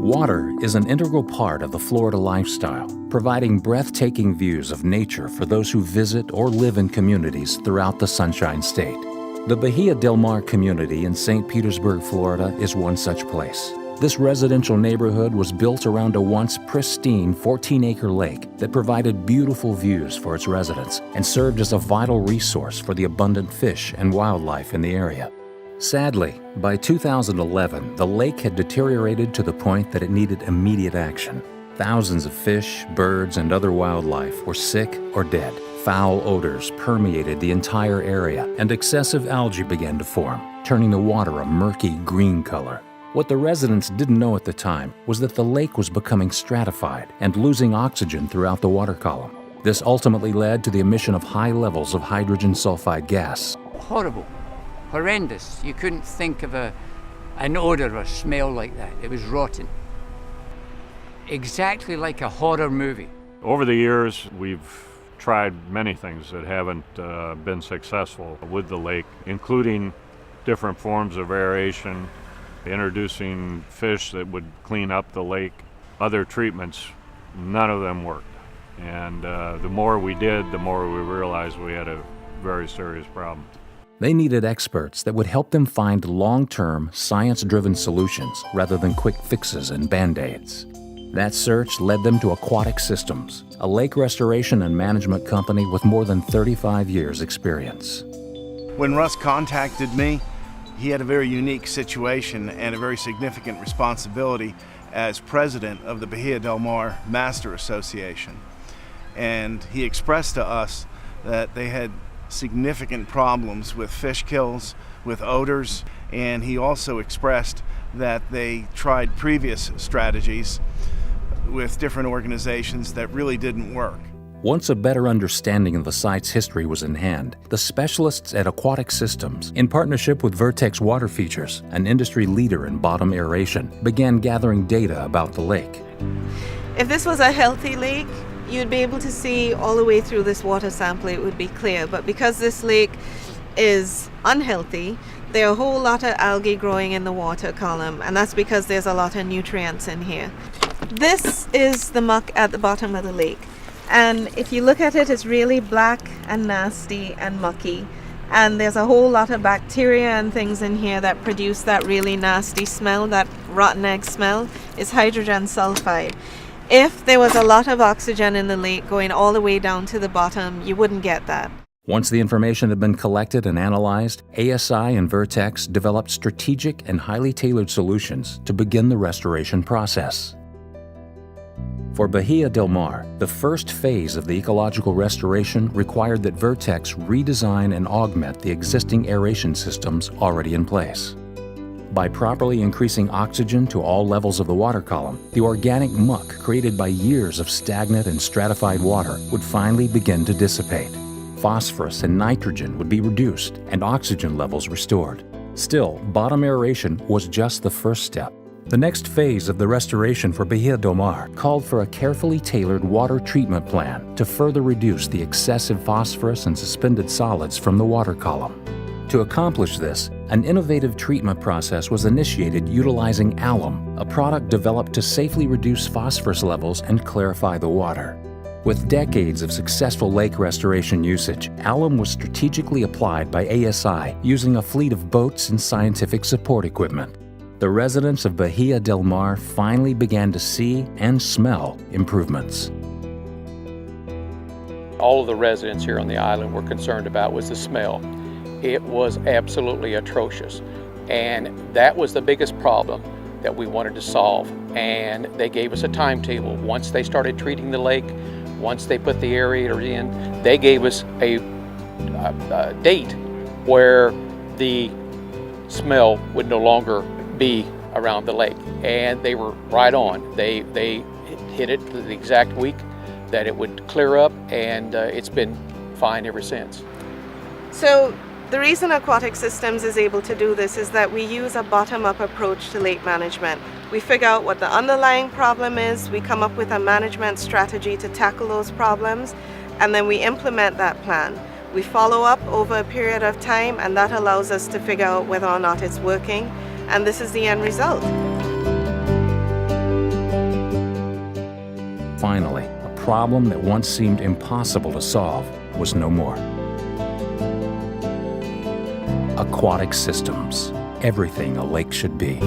Water is an integral part of the Florida lifestyle, providing breathtaking views of nature for those who visit or live in communities throughout the Sunshine State. The Bahia Del Mar community in St. Petersburg, Florida is one such place. This residential neighborhood was built around a once pristine 14-acre lake that provided beautiful views for its residents and served as a vital resource for the abundant fish and wildlife in the area. Sadly, by 2011, the lake had deteriorated to the point that it needed immediate action. Thousands of fish, birds, and other wildlife were sick or dead. Foul odors permeated the entire area, and excessive algae began to form, turning the water a murky green color. What the residents didn't know at the time was that the lake was becoming stratified and losing oxygen throughout the water column. This ultimately led to the emission of high levels of hydrogen sulfide gas. Horrible. Horrendous. You couldn't think of an odor or smell like that. It was rotten. Exactly like a horror movie. Over the years, we've tried many things that haven't been successful with the lake, including different forms of aeration, introducing fish that would clean up the lake, other treatments. None of them worked. And the more we did, the more we realized we had a very serious problem. They needed experts that would help them find long-term, science-driven solutions rather than quick fixes and Band-Aids. That search led them to Aquatic Systems, a lake restoration and management company with more than 35 years' experience. When Russ contacted me, he had a very unique situation and a very significant responsibility as president of the Bahia Del Mar Master Association. And he expressed to us that they had significant problems with fish kills, with odors, and he also expressed that they tried previous strategies with different organizations that really didn't work. Once a better understanding of the site's history was in hand, the specialists at Aquatic Systems, in partnership with Vertex Water Features, an industry leader in bottom aeration, began gathering data about the lake. If this was a healthy lake, you'd be able to see all the way through this water sample, it would be clear. But because this lake is unhealthy, there are a whole lot of algae growing in the water column, and that's because there's a lot of nutrients in here. This is the muck at the bottom of the lake. And if you look at it, it's really black and nasty and mucky. And there's a whole lot of bacteria and things in here that produce that really nasty smell, that rotten egg smell, is hydrogen sulfide. If there was a lot of oxygen in the lake going all the way down to the bottom, you wouldn't get that. Once the information had been collected and analyzed, ASI and Vertex developed strategic and highly tailored solutions to begin the restoration process. For Bahia Del Mar, the first phase of the ecological restoration required that Vertex redesign and augment the existing aeration systems already in place. By properly increasing oxygen to all levels of the water column, the organic muck created by years of stagnant and stratified water would finally begin to dissipate. Phosphorus and nitrogen would be reduced and oxygen levels restored. Still, bottom aeration was just the first step. The next phase of the restoration for Bahia Del Mar called for a carefully tailored water treatment plan to further reduce the excessive phosphorus and suspended solids from the water column. To accomplish this, an innovative treatment process was initiated utilizing alum, a product developed to safely reduce phosphorus levels and clarify the water. With decades of successful lake restoration usage, alum was strategically applied by ASI using a fleet of boats and scientific support equipment. The residents of Bahia Del Mar finally began to see and smell improvements. All of the residents here on the island were concerned about was the smell. It was absolutely atrocious, and that was the biggest problem that we wanted to solve. And they gave us a timetable. Once they started treating the lake, once they put the aerator in, they gave us a date where the smell would no longer be around the lake, and they were right on. They hit it the exact week that it would clear up, and it's been fine ever since. So the reason Aquatic Systems is able to do this is that we use a bottom-up approach to lake management. We figure out what the underlying problem is, we come up with a management strategy to tackle those problems, and then we implement that plan. We follow up over a period of time, and that allows us to figure out whether or not it's working, and this is the end result. Finally, a problem that once seemed impossible to solve was no more. Aquatic systems, everything a lake should be.